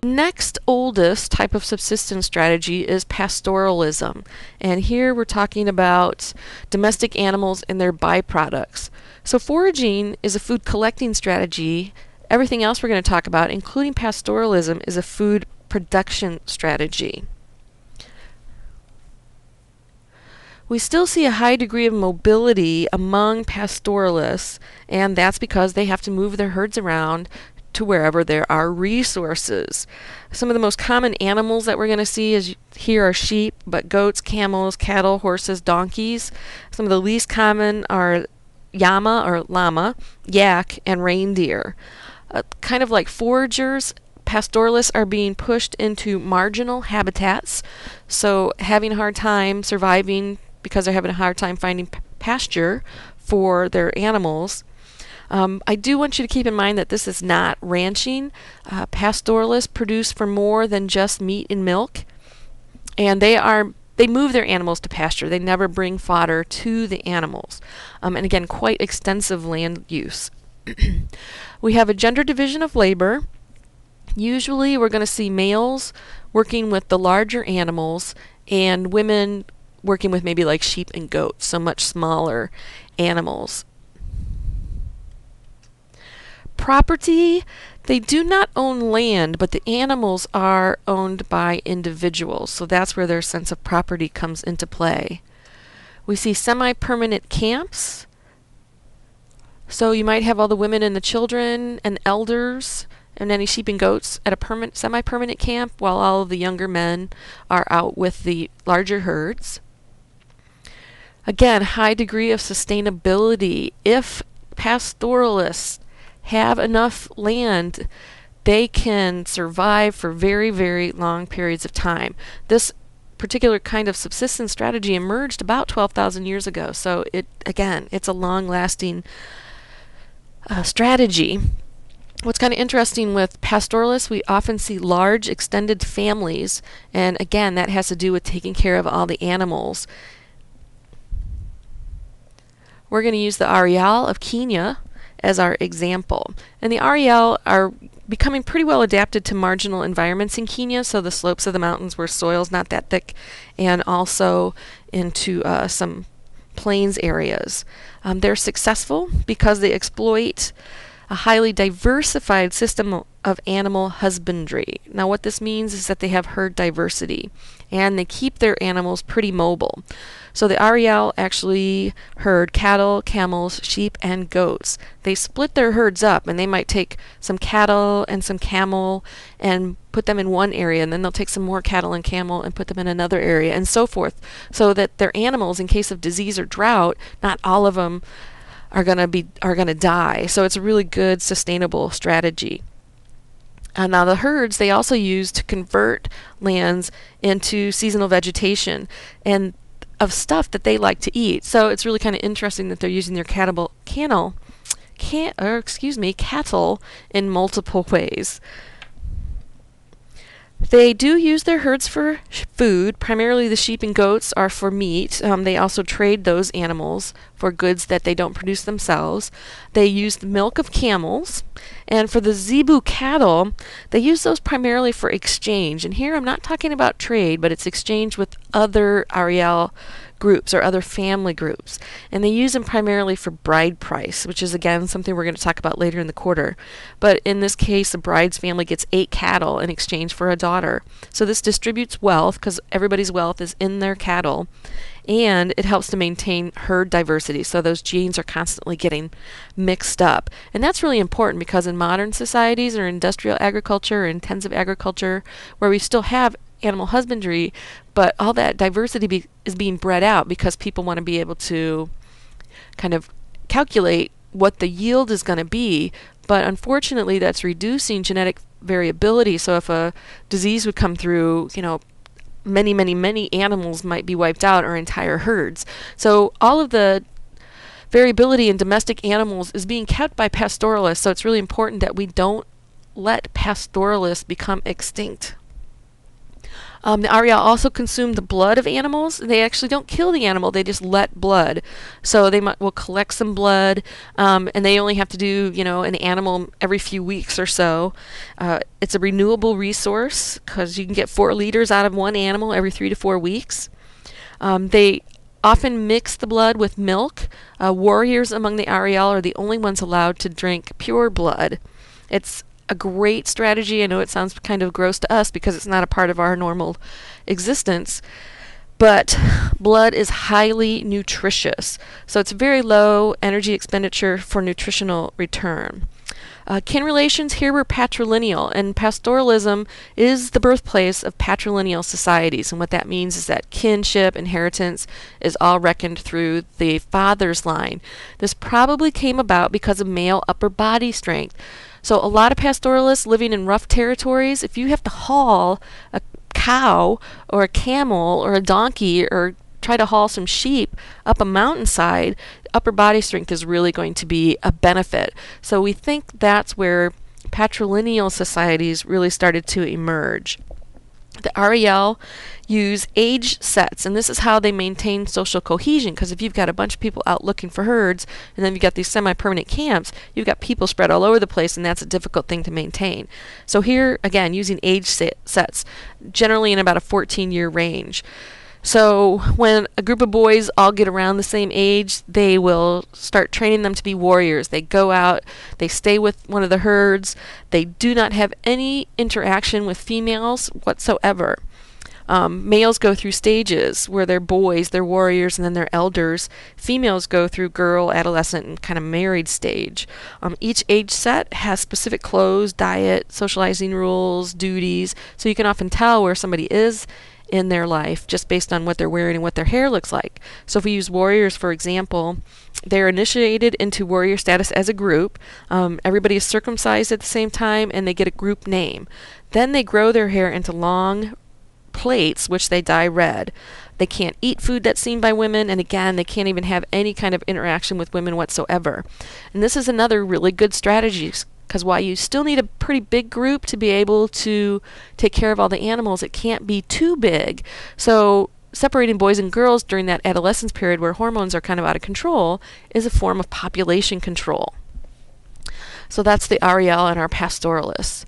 Next oldest type of subsistence strategy is pastoralism, and here we're talking about domestic animals and their byproducts. So foraging is a food collecting strategy. Everything else we're going to talk about, including pastoralism, is a food production strategy. We still see a high degree of mobility among pastoralists, and that's because they have to move their herds around to wherever there are resources. Some of the most common animals that we're going to see here are sheep, but goats, camels, cattle, horses, donkeys. Some of the least common are llama or llama, yak, and reindeer. Kind of like foragers, pastoralists are being pushed into marginal habitats, so having a hard time surviving because they're having a hard time finding pasture for their animals. I do want you to keep in mind that this is not ranching. Pastoralists produce for more than just meat and milk, and they move their animals to pasture. They never bring fodder to the animals. And again, quite extensive land use. We have a gender division of labor. Usually we're going to see males working with the larger animals and women working with maybe like sheep and goats, so much smaller animals. Property, they do not own land, but the animals are owned by individuals, so that's where their sense of property comes into play. We see semi-permanent camps, so you might have all the women and the children and elders and any sheep and goats at a semi-permanent camp, while all of the younger men are out with the larger herds. Again, high degree of sustainability. If pastoralists have enough land, they can survive for very, very long periods of time. This particular kind of subsistence strategy emerged about 12,000 years ago, so it's a long-lasting strategy. What's kind of interesting with pastoralists, we often see large extended families, and again, that has to do with taking care of all the animals. We're going to use the Arial of Kenya as our example. And the Arial are becoming pretty well adapted to marginal environments in Kenya, so the slopes of the mountains where soil's not that thick, and also into some plains areas. They're successful because they exploit a highly diversified system of animal husbandry. Now what this means is that they have herd diversity, and they keep their animals pretty mobile. So the Arial actually herd cattle, camels, sheep, and goats. They split their herds up, and they might take some cattle and some camel and put them in one area, and then they'll take some more cattle and camel and put them in another area, and so forth, so that their animals, in case of disease or drought, not all of them are going to die. So it's a really good sustainable strategy. And now the herds they also use to convert lands into seasonal vegetation and of stuff that they like to eat. So it's really kind of interesting that they're using their cattle in multiple ways. They do use their herds for food. Primarily the sheep and goats are for meat. They also trade those animals for goods that they don't produce themselves. They use the milk of camels. And for the zebu cattle, they use those primarily for exchange. And here I'm not talking about trade, but it's exchange with other Arial groups or other family groups. And they use them primarily for bride price, which is again something we're going to talk about later in the quarter. But in this case, the bride's family gets 8 cattle in exchange for a daughter. So this distributes wealth because everybody's wealth is in their cattle, and it helps to maintain herd diversity. So those genes are constantly getting mixed up. And that's really important because in modern societies or industrial agriculture or intensive agriculture where we still have animal husbandry, but all that diversity is being bred out because people want to be able to kind of calculate what the yield is going to be. But unfortunately, that's reducing genetic variability. So if a disease would come through, many animals might be wiped out, or entire herds. So all of the variability in domestic animals is being kept by pastoralists. So it's really important that we don't let pastoralists become extinct. The Ariel also consume the blood of animals. They actually don't kill the animal; they just let blood. So they will collect some blood, and they only have to do, an animal every few weeks or so. It's a renewable resource because you can get 4 liters out of one animal every 3 to 4 weeks. They often mix the blood with milk. Warriors among the Ariel are the only ones allowed to drink pure blood. It's a great strategy. I know it sounds kind of gross to us because it's not a part of our normal existence, but blood is highly nutritious. So it's very low energy expenditure for nutritional return. Kin relations here were patrilineal, and pastoralism is the birthplace of patrilineal societies. And what that means is that kinship, inheritance, is all reckoned through the father's line. This probably came about because of male upper body strength. So a lot of pastoralists living in rough territories, if you have to haul a cow or a camel or a donkey or try to haul some sheep up a mountainside, upper body strength is really going to be a benefit. So we think that's where patrilineal societies really started to emerge. The Ariel use age sets, and this is how they maintain social cohesion, because if you've got a bunch of people out looking for herds, and then you've got these semi-permanent camps, you've got people spread all over the place, and that's a difficult thing to maintain. So here, again, using age sets, generally in about a 14-year range. So when a group of boys all get around the same age, they will start training them to be warriors. They go out, they stay with one of the herds, they do not have any interaction with females whatsoever. Males go through stages where they're boys, they're warriors, and then they're elders. Females go through girl, adolescent, and kind of married stage. Each age set has specific clothes, diet, socializing rules, duties, so you can often tell where somebody is in their life just based on what they're wearing and what their hair looks like. So if we use warriors, for example, they're initiated into warrior status as a group. Everybody is circumcised at the same time, and they get a group name. Then they grow their hair into long plaits, which they dye red. They can't eat food that's seen by women, and again, they can't even have any kind of interaction with women whatsoever. And this is another really good strategy, because while you still need a pretty big group to be able to take care of all the animals, it can't be too big. So separating boys and girls during that adolescence period where hormones are kind of out of control is a form of population control. So that's the Ariel and our pastoralists.